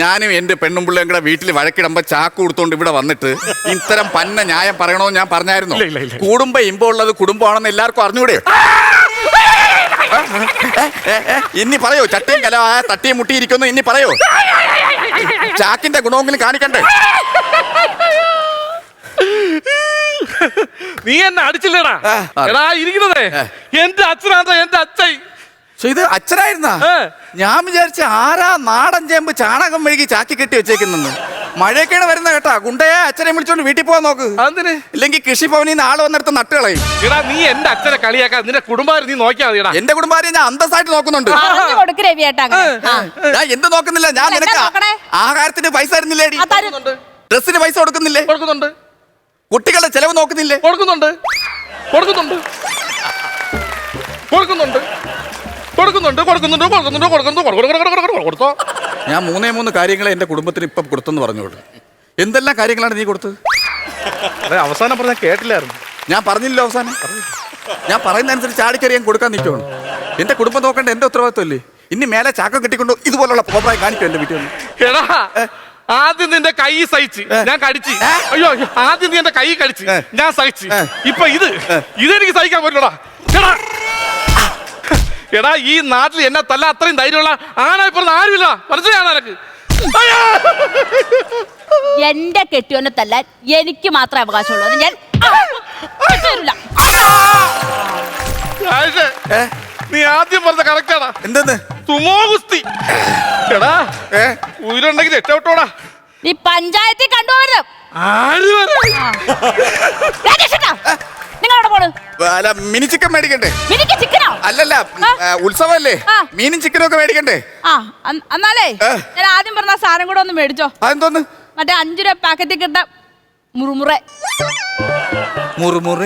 ഞാനും എന്റെ പെണ്ണും പിള്ളേം കൂടെ വീട്ടിൽ വഴക്കിടുമ്പോ ചാക്ക് കൊടുത്തോണ്ട് ഇവിടെ വന്നിട്ട് ഇത്തരം പന്ന ന്യായം പറയണോന്ന് ഞാൻ പറഞ്ഞായിരുന്നു. കുടുംബ ഇമ്പമുള്ളത് കുടുംബമാണെന്ന് എല്ലാവർക്കും അറിഞ്ഞൂടെ? ഇനി പറയോ ചട്ടിയും കല തട്ടിയും മുട്ടിയിരിക്കുന്നു? ഇനി പറയോ ചാക്കിന്റെ ഗുണമെങ്കിലും കാണിക്കണ്ടേ? നീ എന്നെ അടിച്ചില്ലേടാ? എടാ ഇരിക്കുന്നതേ എന്റെ അച്ഛനാ, എന്റെ അച്ഛൻ. ഇത് അച്ഛനായിരുന്ന? ഞാൻ വിചാരിച്ച ആരാ നാടൻ ചേമ്പ് ചാണകം മെഴുകി ചാക്കി കെട്ടി വെച്ചേക്കുന്നെന്ന്. മഴയൊക്കെയാണ് വരുന്ന കേട്ടാ. ഗുണ്ടയെ അച്ഛനെ വിളിച്ചോണ്ട് വീട്ടിൽ പോവാൻ നോക്ക്. ഇല്ലെങ്കിൽ കൃഷിഭവനിൽ നിന്ന് ആള് വന്നെടുത്ത് നട്ടുകളയും. എടാ നീ എന്റെ അച്ഛനെ കളിയാക്കാ, നിന്റെ കുടുംബാരെ നീ നോക്കിയാ മതിടാ. എന്റെ കുടുംബാരെ ഞാൻ അന്തസ്സായിട്ട് നോക്കുന്നുണ്ട്. ഞാൻ എന്ത് നോക്കുന്നില്ല, ഞാൻ നിനക്ക് ആഹാരത്തിന് പൈസ തരുന്നില്ലേടി? ഡ്രസ്സിന് പൈസ കൊടുക്കുന്നില്ലേ? കൊടുക്കുന്നുണ്ട്. കുട്ടികളുടെ ചെലവ് നോക്കുന്നില്ലേ? കൊടുക്കുന്നുണ്ട്. കൊടുക്കുന്നുണ്ട്. കൊടുക്കുന്നുണ്ട്. കൊടുക്കുന്നുണ്ട്. കൊടുക്കുന്നുണ്ട്. കൊടുക്കുന്നുണ്ട്. കൊടുത്തോ. ഞാൻ 3 കാര്യങ്ങളെ എന്റെ കുടുംബത്തിന് ഇപ്പം കൊടുത്തെന്ന് പറഞ്ഞോളൂ. എന്തെല്ലാം കാര്യങ്ങളാണ് നീ കൊടുത്തത്? അവസാനം പറഞ്ഞാൽ കേട്ടില്ലായിരുന്നു. ഞാൻ പറഞ്ഞില്ലോ അവസാനം. ഞാൻ പറയുന്ന അനുസരിച്ച് ചാടിക്കറി ഞാൻ കൊടുക്കാൻ നിൽക്കുവാണ്. എന്റെ കുടുംബം നോക്കേണ്ട എന്റെ ഉത്തരവാദിത്വമല്ലേ? ഇനി മേലെ ചാക്കം കെട്ടിക്കൊണ്ട് ഇതുപോലുള്ള പോപ്രായി കാണിക്കും എന്റെ വീട്ടിൽ. എടാ ആദ്യം നിന്റെ കൈ സഹിച്ച് ഞാൻ കടിച്ച്. അയ്യോ ആദ്യം നീ എന്റെ കൈ കടിച്ച് ഞാൻ സഹിച്ച്. ഇപ്പൊ ഇതെനിക്ക് സഹിക്കാൻ പറ്റില്ലടാ. എടാ ഈ നാട്ടിൽ എന്നെ തല്ല അത്രയും ധൈര്യമുള്ള ആണായി പറഞ്ഞ ആരുമില്ല. മനസ്സിലാണ് എനക്ക്. എന്റെ കെട്ടിയോനെ തല്ലാൻ എനിക്ക് മാത്രമേ അവകാശമുള്ളൂ. അത് ഞാൻ നീ ആദ്യം പറഞ്ഞ കറക്റ്റാടാ. എന്തെന്ന്? സുമോ ഗുസ്തി. എടാ ഉയരുണ്ടെങ്കിൽ രക്ഷപ്പെട്ടോടാ. നീ പഞ്ചായത്തിൽ കണ്ടുപോരുത്. നിങ്ങളവിടെ പോണ് മിനി ചിക്കൻ മേടിക്കണ്ടേ? മിനിക്ക് ചിക്കനോ? അല്ലല്ല, ഉത്സവല്ലേ, മീനും ചിക്കനും ഒക്കെ മേടിക്കണ്ടേ? എന്നാലേ ഞാൻ ആദ്യം പറഞ്ഞ സാധനം കൂടെ ഒന്ന് മേടിച്ചോ. അതെന്തോന്ന്? മറ്റേ 5 രൂപ പാക്കറ്റിൽ കിട്ട മുറുമുറ. മുറുമുറ